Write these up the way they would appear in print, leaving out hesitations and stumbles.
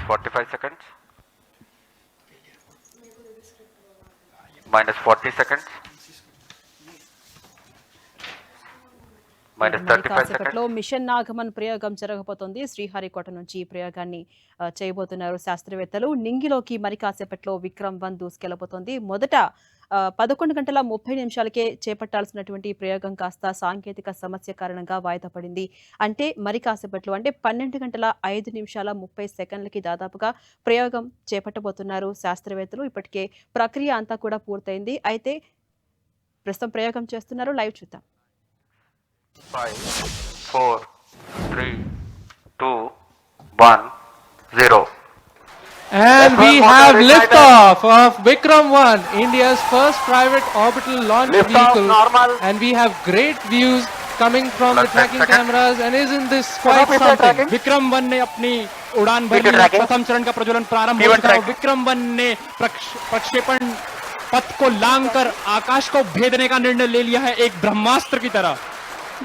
-45 seconds. -40 seconds. మరి -35 కాసేపట్లో seconds. Machine నాగమన్ ప్రయోగం జరగబోతోంది. శ్రీహరికోట నుంచి ఈ ప్రయోగాన్ని చేయబోతున్నారు శాస్త్రవేత్తలు. నింగిలోకి మరి కాసేపట్లో విక్రమ్-1 దూసుకెళ్లబోతోంది. మొదట 11 గంటల 30 నిమిషాలకే చేపట్టాల్సినటువంటి ఈ ప్రయోగం కాస్త సాంకేతిక సమస్య కారణంగా వాయిదా పడింది. అంటే మరి కాసేపట్లో అంటే 12 గంటల 5 నిమిషాల 30 సెకండ్లకి దాదాపుగా ప్రయోగం చేపట్టబోతున్నారు శాస్త్రవేత్తలు. ఇప్పటికే ప్రక్రియ అంతా కూడా పూర్తయింది. అయితే ప్రస్తుతం ప్రయోగం చేస్తున్నారు. లైవ్ చూద్దాం. 5, 4, 3, 2, 1, 0. And we have liftoff of Vikram-1, India's first private orbital launch vehicle. Normal. And we have great views coming from the Plus tracking 10 seconds. cameras. And isn't this quite something? विक्रम-1 ने अपनी उड़ान भरी, प्रथम चरण का प्रज्वलन प्रारंभ हो चुका है। विक्रम-1 ने प्रक्षेपण पथ को लांघकर आकाश को भेदने का निर्णय ले लिया है, एक ब्रह्मास्त्र की तरह।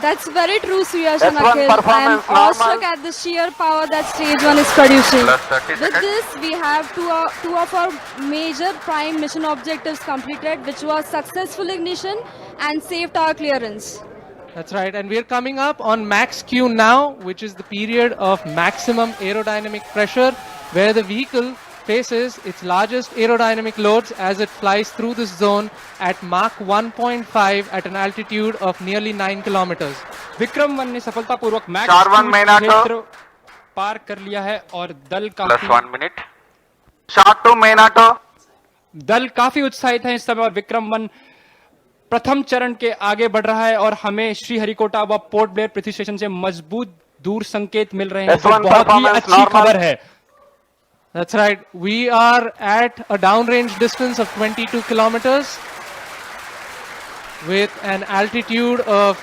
That's very true, Suyash That's and one Akhil. I am performance, awestruck normal. at the sheer power that stage 1 is producing. Plus 30 With seconds. this, we have two of our major prime mission objectives completed, which was successful ignition and safe tower clearance. That's right. And we're coming up on max Q now, which is the period of maximum aerodynamic pressure, where the vehicle faces its largest aerodynamic loads as it flies through this zone at Mach 1.5 at an altitude of nearly 9 kilometers. विक्रम-1 ने सफलतापूर्वक max Sharwan Minato. क्षेत्र पार कर लिया है और दल Plus काफी 1 minute. Short to main auto. दल काफी उत्साहित है इस समय और विक्रम-1 प्रथम चरण के आगे बढ़ रहा है और हमें श्रीहरिकोटा व पोर्ट ब्लेयर पृथ्वी स्टेशन से मजबूत दूर संकेत मिल रहे हैं, जो S1 बहुत ही performance अच्छी normal. खबर है। That's right. We are at a downrange distance of 22 kilometers with an altitude of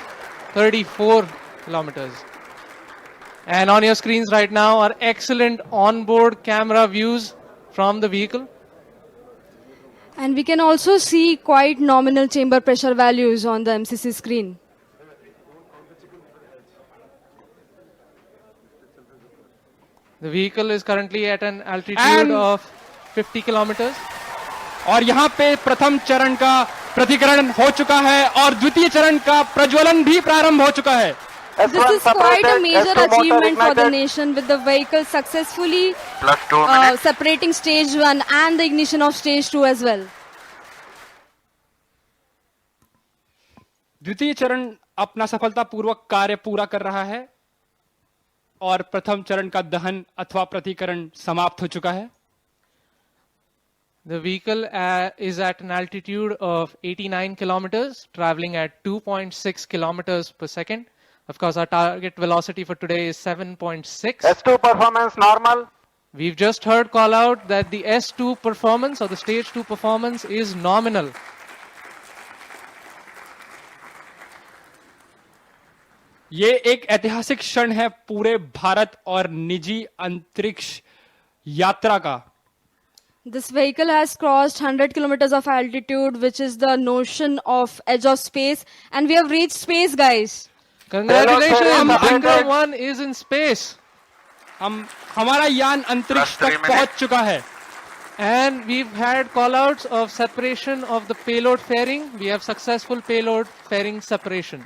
34 kilometers. And on your screens right now are excellent onboard camera views from the vehicle. And we can also see quite nominal chamber pressure values on the MCC screen. The vehicle is currently at an altitude And- of 50 kilometers. और यहाँ पे प्रथम चरण का प्रतिकरण हो चुका है और द्वितीय चरण का प्रज्वलन भी प्रारंभ हो चुका है। This is quite a major achievement for the nation, with the vehicle successfully Plus 2 minutes. separating stage 1 and the ignition of stage 2 as well. द्वितीय चरण अपना सफलतापूर्वक कार्य पूरा कर रहा है और प्रथम चरण का दहन अथवा प्रतिकरण समाप्त हो चुका है। The vehicle is at an altitude of 89 kilometers, traveling at 2.6 kilometers per second. Of course, our target velocity for today is 7.6. S2 performance normal. We've just heard call out that the S2 performance or the stage 2 performance is nominal. ये एक ऐतिहासिक क्षण है पूरे भारत और निजी अंतरिक्ष यात्रा का। This vehicle has crossed 100 kilometers of altitude, which is the notion of edge of space, and we have reached space, guys. Congratulations, Hello, Vikram-1 is in space. हमारा यान अंतरिक्ष Plus 3 तक पहुंच चुका है। And we've had callouts of separation of the payload fairing. We have successful payload fairing separation.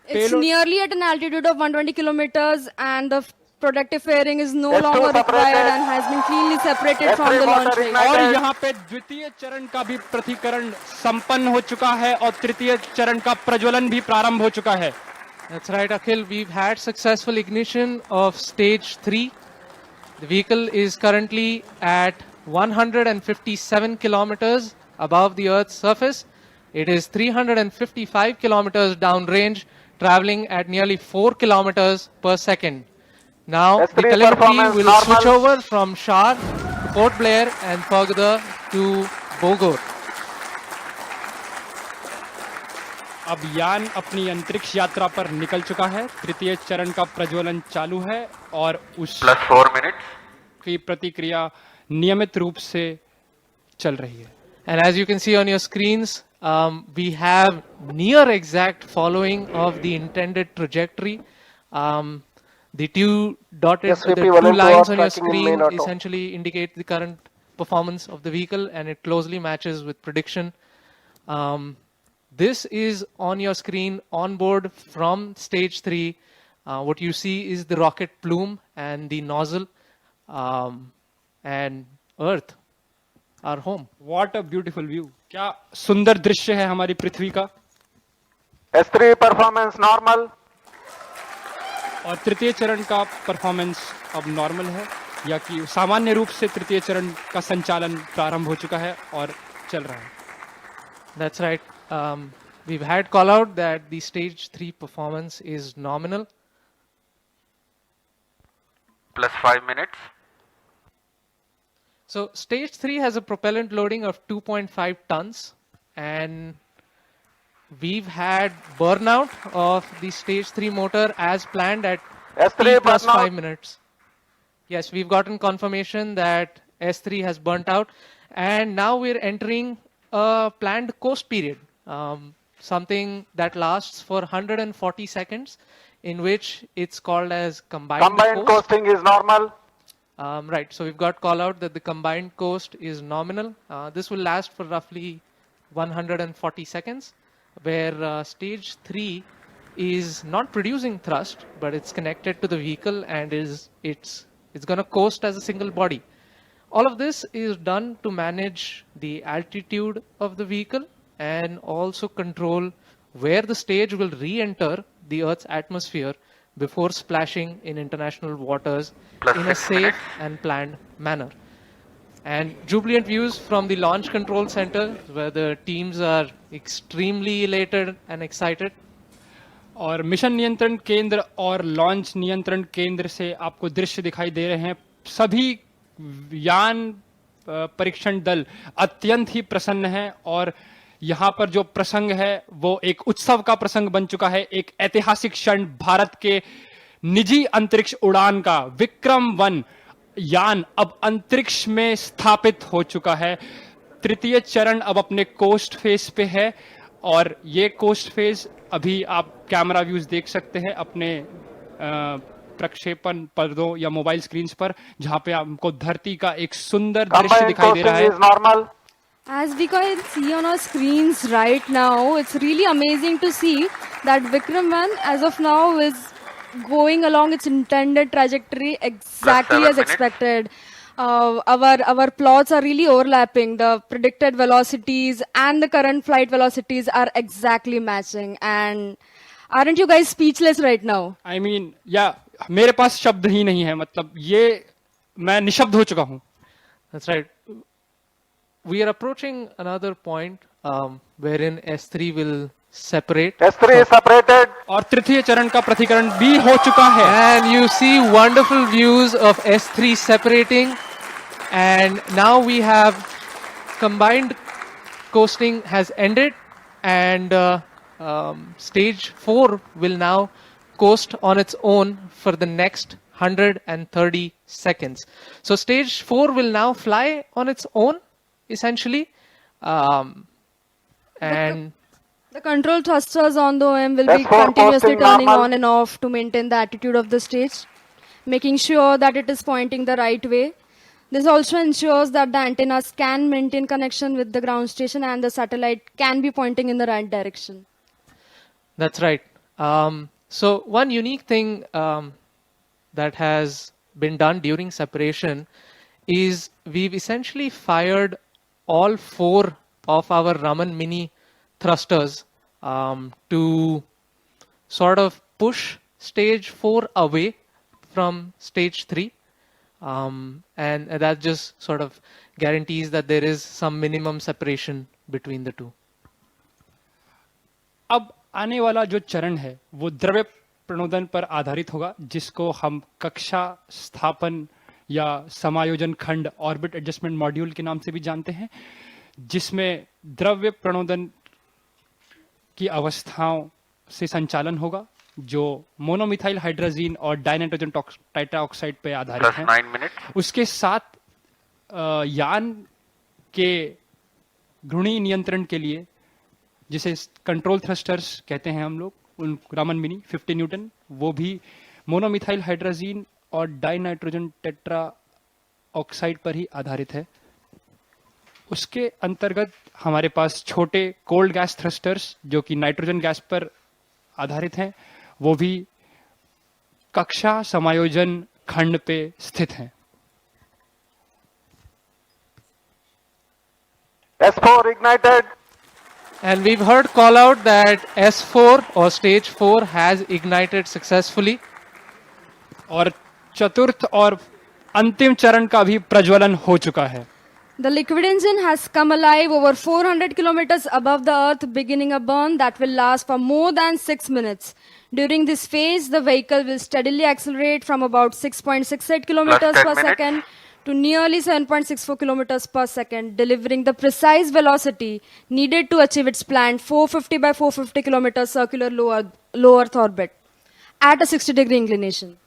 It's nearly at an altitude of 120 kilometers, and the protective fairing is no Yes, longer two separated. required and has been cleanly separated from the launch rig. और यहाँ पे द्वितीय चरण का भी प्रतिकरण संपन्न हो चुका है और तृतीय चरण का प्रज्वलन भी प्रारंभ हो चुका है। That's right, Akhil. We've had successful ignition of stage 3. The vehicle is currently at 157 kilometers above the Earth's surface. It is 355 kilometers downrange, traveling at nearly 4 kilometers per second. Now, the S3 telemetry performance will normal. switch over from Shar to Port Blair and further to Bogor. अब यान अपनी अंतरिक्ष यात्रा पर निकल चुका है। तृतीय चरण का प्रज्वलन चालू है और उस Plus 4 minutes. की प्रतिक्रिया नियमित रूप से चल रही है। And as you can see on your screens, we have near exact following of the intended trajectory. The two dotted, SVP the two 1 and 2 lines are on your tracking in screen main auto. essentially indicate the current performance of the vehicle, and it closely matches with prediction. This is on your screen on board from stage 3. What you see is the rocket plume and the nozzle, and Earth, our home. What a beautiful view. क्या सुंदर दृश्य है हमारी पृथ्वी का. S3 performance normal. और तृतीय चरण का परफॉर्मेंस अब नॉर्मल है, या कि सामान्य रूप से तृतीय चरण का संचालन प्रारंभ हो चुका है और चल रहा है. That's right. We've had call out that the stage 3 performance is nominal. Plus 5 minutes. So stage 3 has a propellant loading of 2.5 tons, and we've had burnout of the stage 3 motor as planned at S3 T plus burnout. 5 minutes. Yes, we've gotten confirmation that S3 has burnt out, and now we're entering a planned coast period, something that lasts for 140 seconds, in which it's called as combined coast. Coasting is normal. Right, so we've got call out that the combined coast is nominal. This will last for roughly 140 seconds, where stage 3 is not producing thrust, but it's connected to the vehicle and it's going to coast as a single body. All of this is done to manage the altitude of the vehicle and also control where the stage will re-enter the Earth's atmosphere before splashing in international waters Plus in a 6 safe minutes. and planned manner. And jubilant views from the launch control center, where the teams are extremely elated and excited. और mission नियंत्रण केंद्र और launch नियंत्रण केंद्र से आपको दृश्य दिखाई दे रहे हैं. सभी यान परीक्षण दल अत्यंत ही प्रसन्न हैं, और यहाँ पर जो प्रसंग है वो एक उत्सव का प्रसंग बन चुका है. एक ऐतिहासिक क्षण भारत के निजी अंतरिक्ष उड़ान का. विक्रम-1 यान अब अंतरिक्ष में स्थापित हो चुका है. तृतीय चरण अब अपने कोस्ट फेज पे है, और ये कोस्ट फेज अभी आप कैमरा व्यूज देख सकते हैं अपने प्रक्षेपण पर्दों या मोबाइल स्क्रीन पर, जहां पे आपको धरती का एक सुंदर दृश्य दिखाई दे रहा है. normal. As we can see on our screens right now, it's really amazing to see that Vikram-1 as of now is going along its intended trajectory exactly Plus 7 as minutes. expected. Our plots are really overlapping. The predicted velocities and the current flight velocities are exactly matching. And aren't you guys speechless right now? I mean, या मेरे पास शब्द ही नहीं है. मतलब ये मैं निशब्द हो चुका हूं. That's right. We are approaching another point wherein S3 will separate. S3 is separated. और तृतीय चरण का प्रतिकरण भी हो चुका है. And you see wonderful views of S3 separating. And now we have combined coasting has ended, and stage 4 will now coast on its own for the next 130 seconds. So stage 4 will now fly on its own, essentially. And The control thrusters on the OM will be S4 continuously posting turning normal. on and off to maintain the attitude of the stage, making sure that it is pointing the right way. This also ensures that the antennas can maintain connection with the ground station and the satellite can be pointing in the right direction. That's right. So one unique thing that has been done during separation is we've essentially fired all 4 of our Raman Mini thrusters to sort of push stage 4 away from stage 3. And that just sort of guarantees that there is some minimum separation between the two. अब आने वाला जो चरण है वो द्रव्य प्रणोदन पर आधारित होगा, जिसको हम कक्षा स्थापन या समायोजन खंड ऑर्बिट एडजस्टमेंट मॉड्यूल के नाम से भी जानते हैं, जिसमें द्रव्य प्रणोदन की अवस्थाओं से संचालन होगा, जो मोनोमिथाइल हाइड्रोजीन और डाइनाइट्रोजन टाइट्राऑक्साइड पे आधारित Plus है. 9 minutes. उसके साथ यान के घूर्णी नियंत्रण के लिए, जिसे कंट्रोल थ्रस्टर्स कहते हैं हम लोग, उन रामन मिनी 50 न्यूटन, वो भी मोनोमिथाइल हाइड्राजीन और डाइनाइट्रोजन टेट्रा ऑक्साइड पर ही आधारित है। उसके अंतर्गत हमारे पास छोटे कोल्ड गैस थ्रस्टर्स जो कि नाइट्रोजन गैस पर आधारित हैं, वो भी कक्षा समायोजन खंड पे स्थित हैं। S4 ignited. And we've heard call out that S4 or stage 4 has ignited successfully. और चतुर्थ और अंतिम चरण का भी प्रज्वलन हो चुका है। The liquid engine has come alive over 400 kilometers above the earth, beginning a burn that will last for more than 6 minutes. During this phase, the vehicle will steadily accelerate from about 6.68 kilometers 10 per minutes. second to nearly 7.64 kilometers per second, delivering the precise velocity needed to achieve its planned 450 by 450 kilometers circular low Earth orbit at a 60-degree inclination.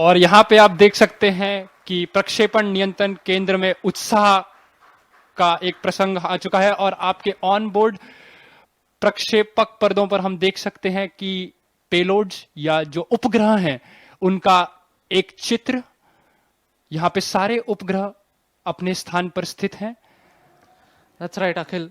और यहाँ पे आप देख सकते हैं कि प्रक्षेपण नियंत्रण केंद्र में उत्साह का एक प्रसंग आ चुका है और आपके ऑन बोर्ड प्रक्षेपक पर्दों पर हम देख सकते हैं कि पेलोड्स या जो उपग्रह हैं उनका एक चित्र। यहाँ पे सारे उपग्रह अपने स्थान पर स्थित हैं। That's right, Akhil.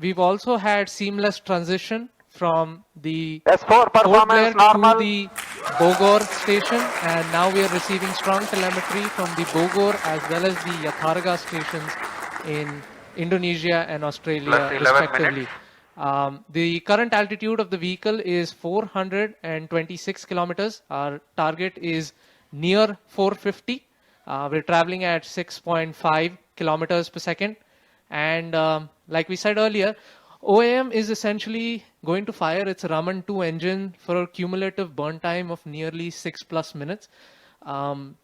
We've also had seamless transition from the S4 Port Blair performance to normal. the Bogor station, and now we are receiving strong telemetry from the Bogor as well as the Yatharga stations in Indonesia and Australia, Plus 11 respectively. The current altitude of the vehicle is 426 kilometers. Our target is near 450. We're traveling at 6.5 kilometers per second. And like we said earlier, OAM is essentially going to fire its Raman 2 engine for a cumulative burn time of nearly 6+ minutes.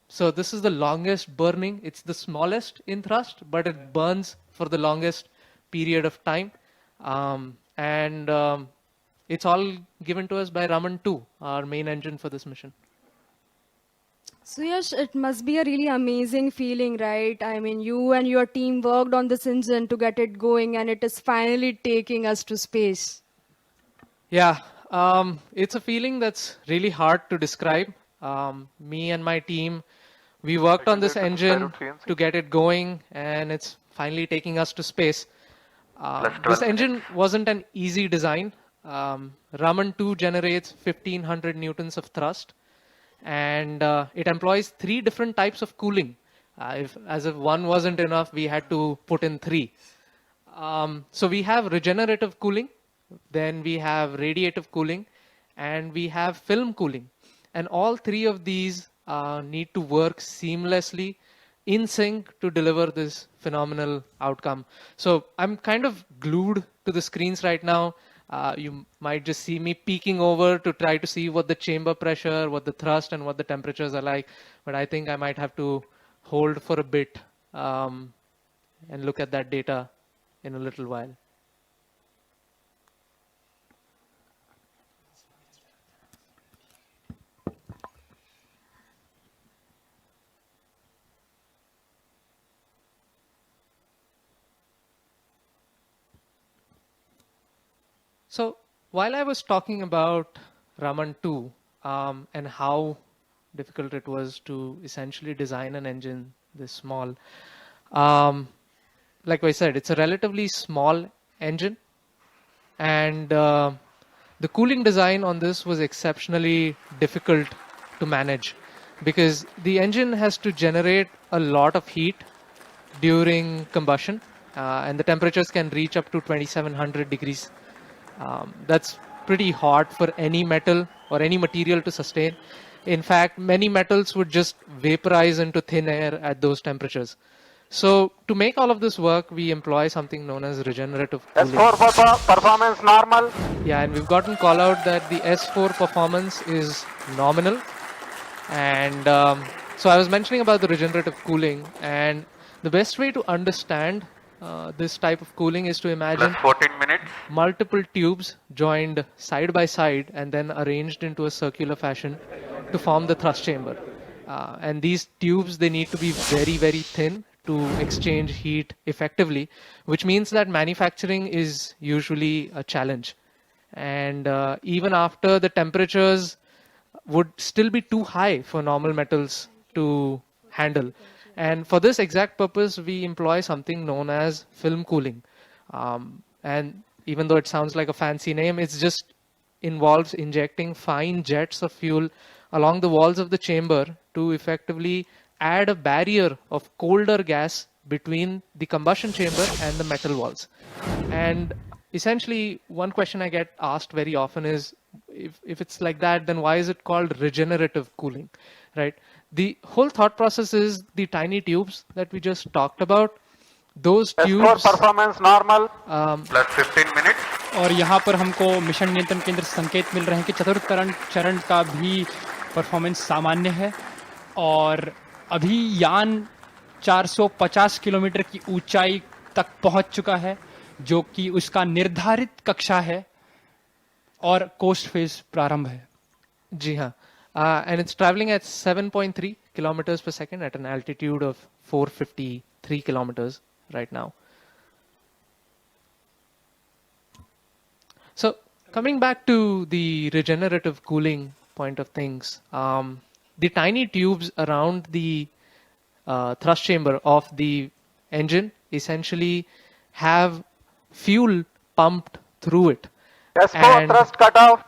So this is the longest burning. It's the smallest in thrust, but it burns for the longest period of time. It's all given to us by Raman 2, our main engine for this mission. So Yash, it must be a really amazing feeling, right? I mean, you and your team worked on this engine to get it going, and it is finally taking us to space. Yeah, it's a feeling that's really hard to describe. Me and my team, we worked on this engine to get it going, and it's finally taking us to space. This engine wasn't an easy design. Raman 2 generates 1500 newtons of thrust, and it employs 3 different types of cooling. As if one wasn't enough, we had to put in 3. So we have regenerative cooling, then we have radiative cooling, and we have film cooling. And all 3 of these need to work seamlessly in sync to deliver this phenomenal outcome. So I'm kind of glued to the screens right now. You might just see me peeking over to try to see what the chamber pressure, what the thrust, and what the temperatures are like. But I think I might have to hold for a bit and look at that data in a little while. So while I was talking about Raman 2 and how difficult it was to essentially design an engine this small, like I said, it's a relatively small engine, and the cooling design on this was exceptionally difficult to manage because the engine has to generate a lot of heat during combustion, and the temperatures can reach up to 2700 degrees. That's pretty hot for any metal or any material to sustain. In fact, many metals would just vaporize into thin air at those temperatures. So to make all of this work, we employ something known as regenerative cooling. S4 performance normal. Yeah, and we've gotten call out that the S4 performance is nominal. And so I was mentioning about the regenerative cooling, and the best way to understand this type of cooling is to imagine 14 minutes. multiple tubes joined side by side and then arranged into a circular fashion to form the thrust chamber. And these tubes, they need to be very, very thin to exchange heat effectively, which means that manufacturing is usually a challenge. And even after the temperatures would still be too high for normal metals to handle. And for this exact purpose, we employ something known as film cooling. And even though it sounds like a fancy name, it's just involves injecting fine jets of fuel along the walls of the chamber to effectively add a barrier of colder gas between the combustion chamber and the metal walls. And essentially, one question I get asked very often is, if it's like that, then why is it called regenerative cooling, right? The whole thought process is the tiny tubes that we just talked about. Those S4 tubes, performance normal. Plus 15 minutes. और यहाँ पर हमको mission नियंत्रण केंद्र से संकेत मिल रहे हैं कि चतुर्थ चरण का भी परफॉर्मेंस सामान्य है और अभी यान 450 किलोमीटर की ऊंचाई तक पहुंच चुका है, जो कि उसका निर्धारित कक्षा है और कोस्ट फेज प्रारंभ है. जी हाँ, and it's traveling at 7.3 kilometers per second at an altitude of 453 kilometers right now. So coming back to the regenerative cooling point of things, the tiny tubes around the thrust chamber of the engine essentially have fuel pumped through it. S4 And- thrust cutoff.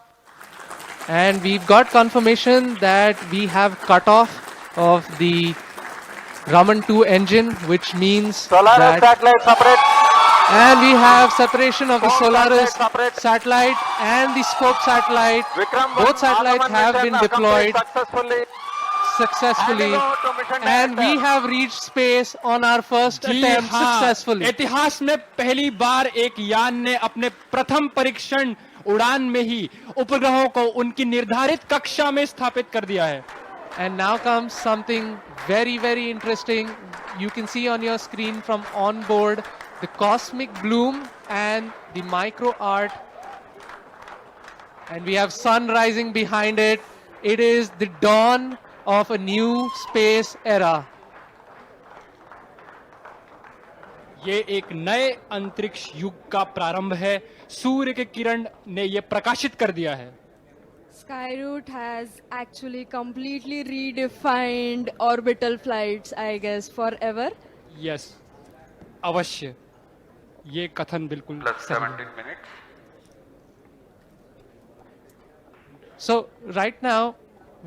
And we've got confirmation that we have cutoff of the Raman 2 engine, which means Solaris that, satellite separate. and we have separation of the Scope Solaris satellite separate. satellite and the Scope satellite. Vikram Both 1 satellites Agaman have mission been deployed accomplished successfully, Handing over to mission and we director. have reached space on our first ji attempt हाँ, successfully. इतिहास में पहली बार एक यान ने अपने प्रथम परीक्षण उड़ान में ही उपग्रहों को उनकी निर्धारित कक्षा में स्थापित कर दिया है. And now comes something very, very interesting. You can see on your screen from on board the cosmic bloom and the micro art. And we have sun rising behind it. It is the dawn of a new space era. ये एक नए अंतरिक्ष युग का प्रारंभ है. सूर्य के किरण ने ये प्रकाशित कर दिया है. Skyroot has actually completely redefined orbital flights, I guess, forever. Yes, अवश्य ये कथन बिल्कुल Plus सही है. 17 minutes. So right now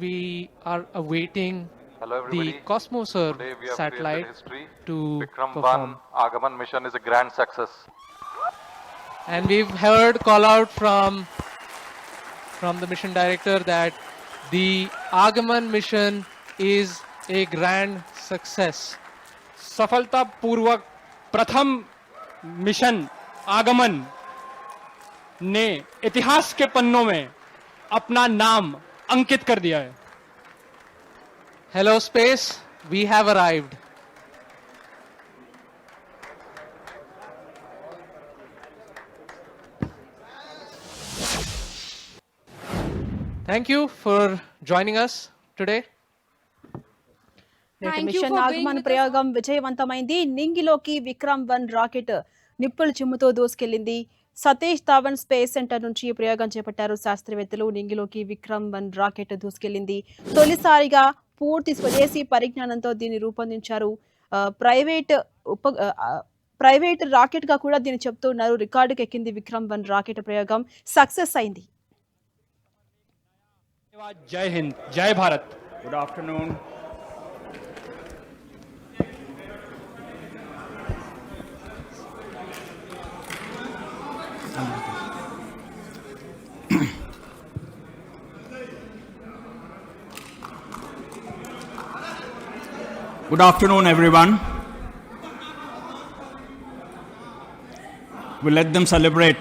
we are awaiting Hello the everybody. Cosmoser Today we have satellite created history. to Vikram perform. 1 Agaman mission is a grand success. And we've heard call out from the mission director that the Agaman mission is a grand success. सफलतापूर्वक प्रथम mission आगमन ने इतिहास के पन्नों में अपना नाम अंकित कर दिया है. Hello space, we have arrived. Thank you for joining us today. నేటి Thank you mission for being ఆగమన్ with us. ప్రయోగం విజయవంతమైంది. నింగిలోకి విక్రమ్ 1 రాకెట్ నిప్పులు చిమ్ముతూ దూసుకెళ్లింది. సతీష్ ధావన్ స్పేస్ సెంటర్ నుంచి ఈ ప్రయోగం చేపట్టారు శాస్త్రవేత్తలు. నింగిలోకి విక్రమ్ 1 రాకెట్ దూసుకెళ్లింది. తొలిసారిగా పూర్తి స్వదేశీ పరిజ్ఞానంతో దీన్ని రూపొందించారు. ప్రైవేట్ రాకెట్ గా కూడా దీన్ని చెప్తున్నారు. రికార్డుకి ఎక్కింది విక్రమ్ 1 రాకెట్ ప్రయోగం, సక్సెస్ అయింది. जय हिंद, जय Bharat. Good afternoon. Good afternoon, everyone. We'll let them celebrate.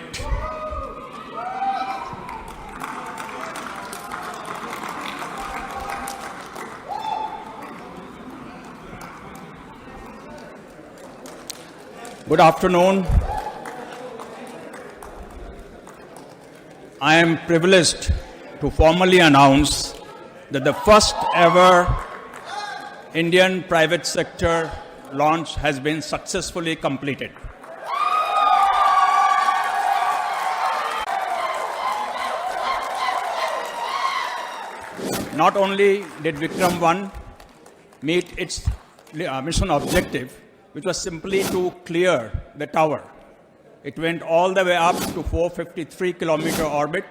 Good afternoon. I am privileged to formally announce that the first ever Indian private sector launch has been successfully completed. Not only did Vikram 1 meet its mission objective, which was simply to clear the tower. It went all the way up to 453-kilometer orbit,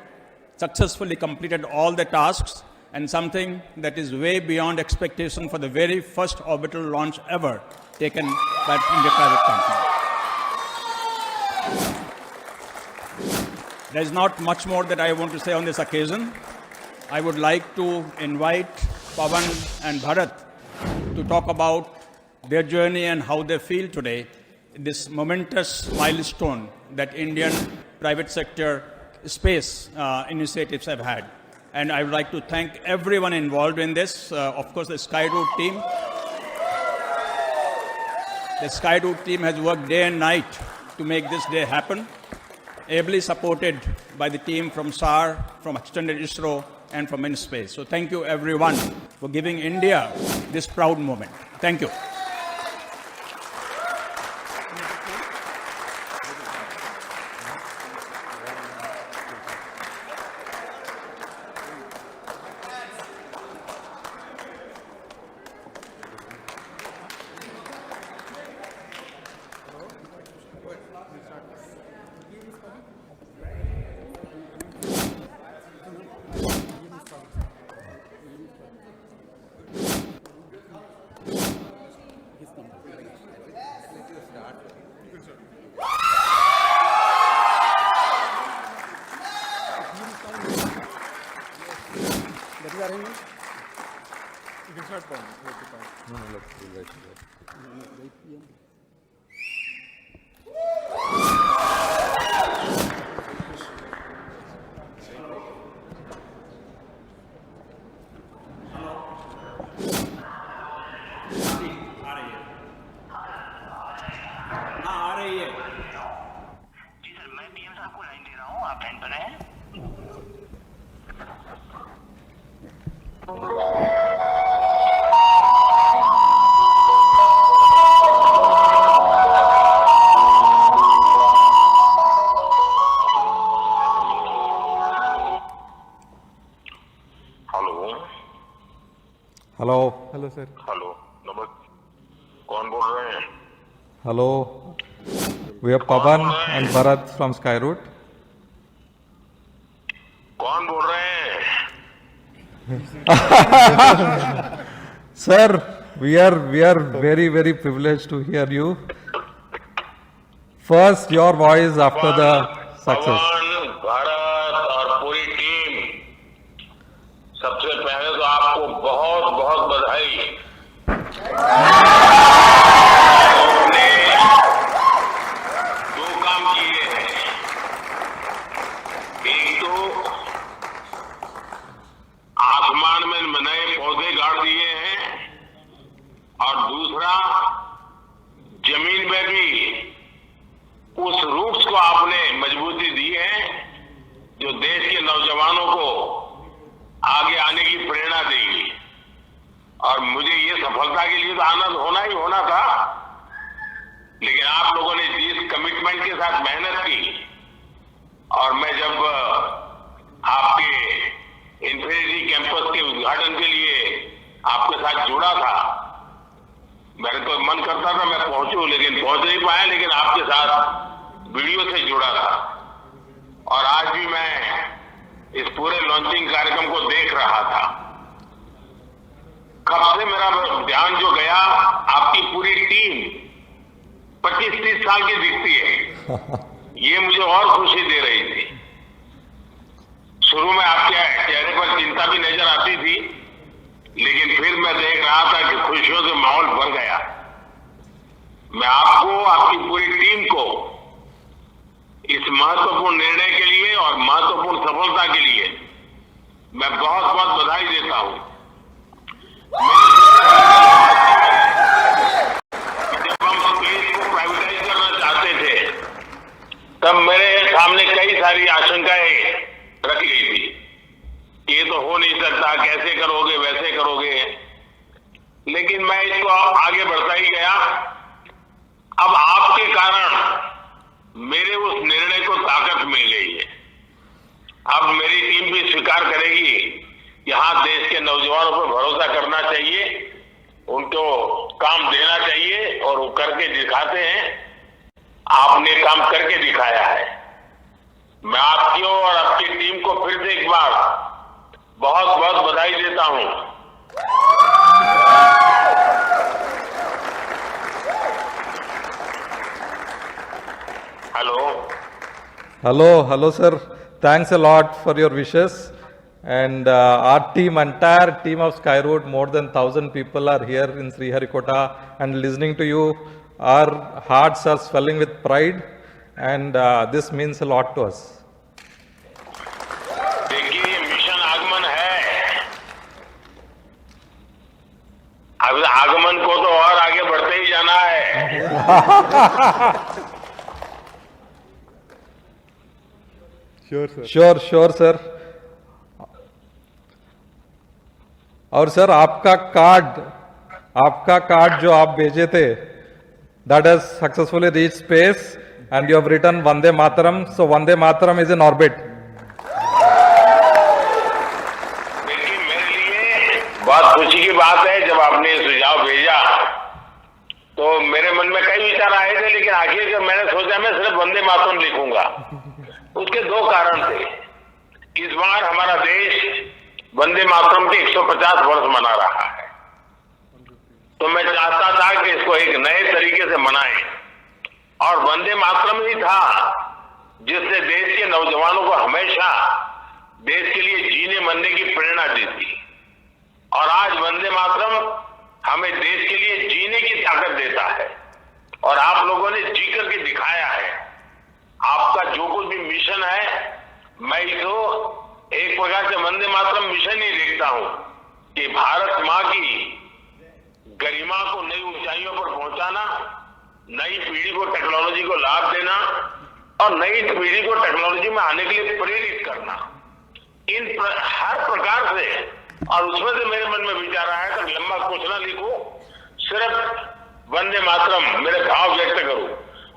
successfully completed all the tasks, and something that is way beyond expectation for the very first orbital launch ever taken by India Private Company. There is not much more that I want to say on this occasion. I would like to invite Pavan and Bharat to talk about their journey and how they feel today, this momentous milestone that Indian private sector space initiatives have had. And I would like to thank everyone involved in this. Of course, the Skyroot team. The Skyroot team has worked day and night to make this day happen, ably supported by the team from SAR, from Extended ISRO, and from InSpace. So thank you everyone for giving India this proud moment. Thank you. Hello hello sir. Hello नमस्ते, कौन बोल रहे हैं? Hello, we are Pavan and Bharat from Skyroot. कौन बोल रहे हैं? Sir, we are very privileged to hear you. First, your voice after the success. पवन, भारत और पूरी टीम, सबसे पहले तो आपको बहुत बहुत बधाई। आपने दो काम किए हैं, एक तो आसमान में नए पौधे गाड़ दिए हैं और दूसरा जमीन में भी उस रूट्स को आपने मजबूती दी है जो देश के नौजवानों को आगे आने की प्रेरणा देगी। और मुझे ये सफलता के लिए तो आनंद होना ही होना था, लेकिन आप लोगों ने जिस कमिटमेंट के साथ मेहनत की, और मैं जब आपके इंफिनिटी कैंपस के उद्घाटन के लिए आपके साथ जुड़ा था, मेरे तो मन करता था मैं पहुंचूं, लेकिन पहुंच नहीं पाया, लेकिन आपके साथ वीडियो से जुड़ा था। और आज भी मैं इस पूरे लॉन्चिंग कार्यक्रम को देख रहा था। कब से मेरा ध्यान जो गया, आपकी पूरी टीम 25-30 साल की दिखती है, ये मुझे और खुशी दे रही थी। शुरू में आपके चेहरे पर चिंता भी नजर आती थी, लेकिन फिर मैं देख रहा था कि खुशियों से माहौल भर गया। मैं आपको, आपकी पूरी टीम को इस महत्वपूर्ण निर्णय के लिए और महत्वपूर्ण सफलता के लिए मैं बहुत बहुत बधाई देता हूं। जब हम स्पेस को प्राइवेटाइज करना चाहते थे, तब मेरे सामने कई सारी आशंकाएं रखी गई थी। ये तो हो नहीं सकता, कैसे करोगे, वैसे करोगे। लेकिन मैं इसको आगे बढ़ता ही गया। अब आपके कारण मेरे उस निर्णय को ताकत मिल गई है। अब मेरी टीम भी स्वीकार करेगी, यहां देश के नौजवानों पर भरोसा करना चाहिए, उनको काम देना चाहिए और वो करके दिखाते हैं। आपने काम करके दिखाया है। मैं आपकी और आपकी टीम को फिर से एक बार बहुत बहुत बधाई देता हूं। Hello, sir. Thanks a lot for your wishes. And our team, entire team of Skyroot, more than 1,000 people are here in Sriharikota and listening to you. Our hearts are swelling with pride, and this means a lot to us. देखिए, ये mission आगमन है। अब आगमन को तो और आगे बढ़ते ही जाना है। Sure, sir. और सर आपका कार्ड जो आप भेजे थे, that has successfully reached space and you have written Vande Mataram. So Vande Mataram is in orbit. देखिए, मेरे लिए बहुत खुशी की बात है। जब आपने ये सुझाव भेजा तो मेरे मन में कई विचार आए थे, लेकिन आखिर मैंने सोचा मैं सिर्फ वंदे मातरम लिखूंगा। उसके दो कारण थे। इस बार हमारा देश वंदे मातरम के 150 वर्ष मना रहा है, तो मैं चाहता था कि इसको एक नए तरीके से मनाएं, और वंदे मातरम ही था जिसने देश के नौजवानों को हमेशा देश के लिए जीने मरने की प्रेरणा दी थी। और आज वंदे मातरम हमें देश के लिए जीने की ताकत देता है, और आप लोगों ने जी करके दिखाया है। आपका जो कुछ भी मिशन है, मैं इसको एक प्रकार से वंदे मातरम मिशन ही देखता हूं कि भारत मां की गरिमा को नई ऊंचाइयों पर पहुंचाना, नई पीढ़ी को टेक्नोलॉजी को लाभ देना और नई पीढ़ी को टेक्नोलॉजी में आने के लिए प्रेरित करना, हर प्रकार से। और उसमें से मेरे मन में विचार आया कि लंबा कुछ ना लिखूं, सिर्फ वंदे मातरम मेरे भाव व्यक्त करूं।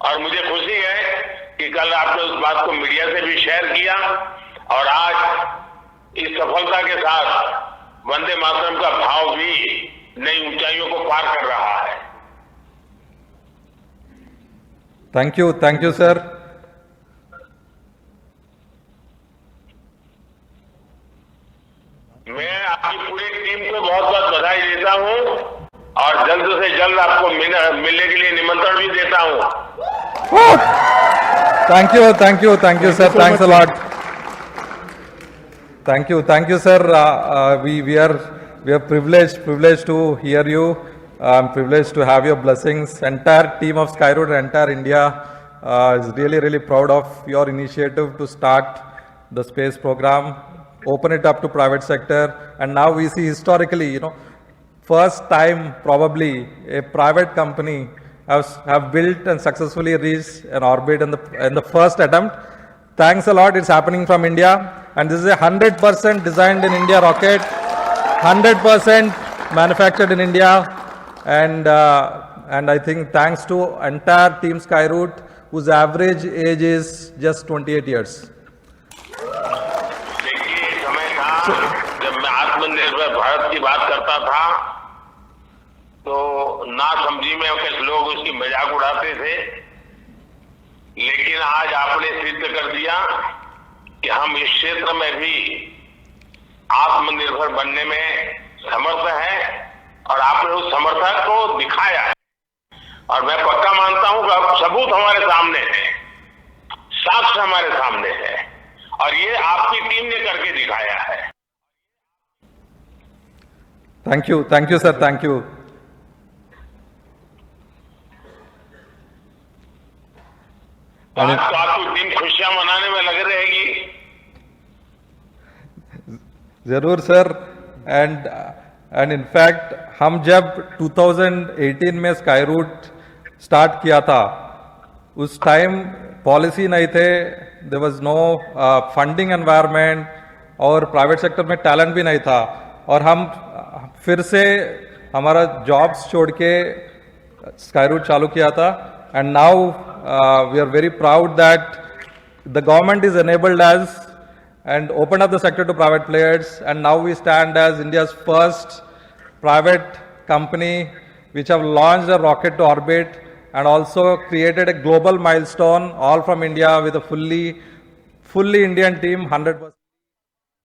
और मुझे खुशी है कि कल आपने उस बात को मीडिया से भी शेयर किया, और आज इस सफलता के साथ वंदे मातरम का भाव भी नई ऊंचाइयों को पार कर रहा है। Thank you, sir. मैं आपकी पूरी टीम को बहुत बहुत बधाई देता हूं, और जल्द से जल्द आपको मिलने के लिए निमंत्रण भी देता हूं। Thank you, sir. Thanks a lot. Thank you, sir. We are privileged to hear you. I'm privileged to have your blessings. Entire team of Skyroot, entire India is really proud of your initiative to start the space program, open it up to private sector, and now we see historically, first time probably a private company have built and successfully reached an orbit in the first attempt. Thanks a lot. It's happening from India, and this is a 100% designed in India rocket, 100% manufactured in India, and I think thanks to entire team Skyroot, whose average age is just 28 years. देखिए, समय था जब मैं आत्मनिर्भर भारत की बात करता था तो ना समझी में कुछ लोग उसकी मजाक उड़ाते थे, लेकिन आज आपने सिद्ध कर दिया कि हम इस क्षेत्र में भी आत्मनिर्भर बनने में समर्थ हैं, और आपने उस समर्थन को दिखाया है। और मैं पक्का मानता हूं कि अब सबूत हमारे सामने है, साक्ष्य हमारे सामने है, और ये आपकी टीम ने करके दिखाया है। Thank you, sir. Thank you. तो आज तो आपकी टीम खुशियां मनाने में लग रहेगी। जरूर सर, एंड इनफैक्ट हम जब 2018 में स्काईरूट स्टार्ट किया था, उस टाइम पॉलिसी नहीं थे, there was no funding environment, और प्राइवेट सेक्टर में टैलेंट भी नहीं था, और हम फिर से हमारा जॉब्स छोड़ के स्काईरूट चालू किया था, and now we are very proud that the government is enabled us and opened up the sector to private players, and now we stand as India's first private company which have launched a rocket to orbit and also created a global milestone, all from India, with a fully Indian team, 100%.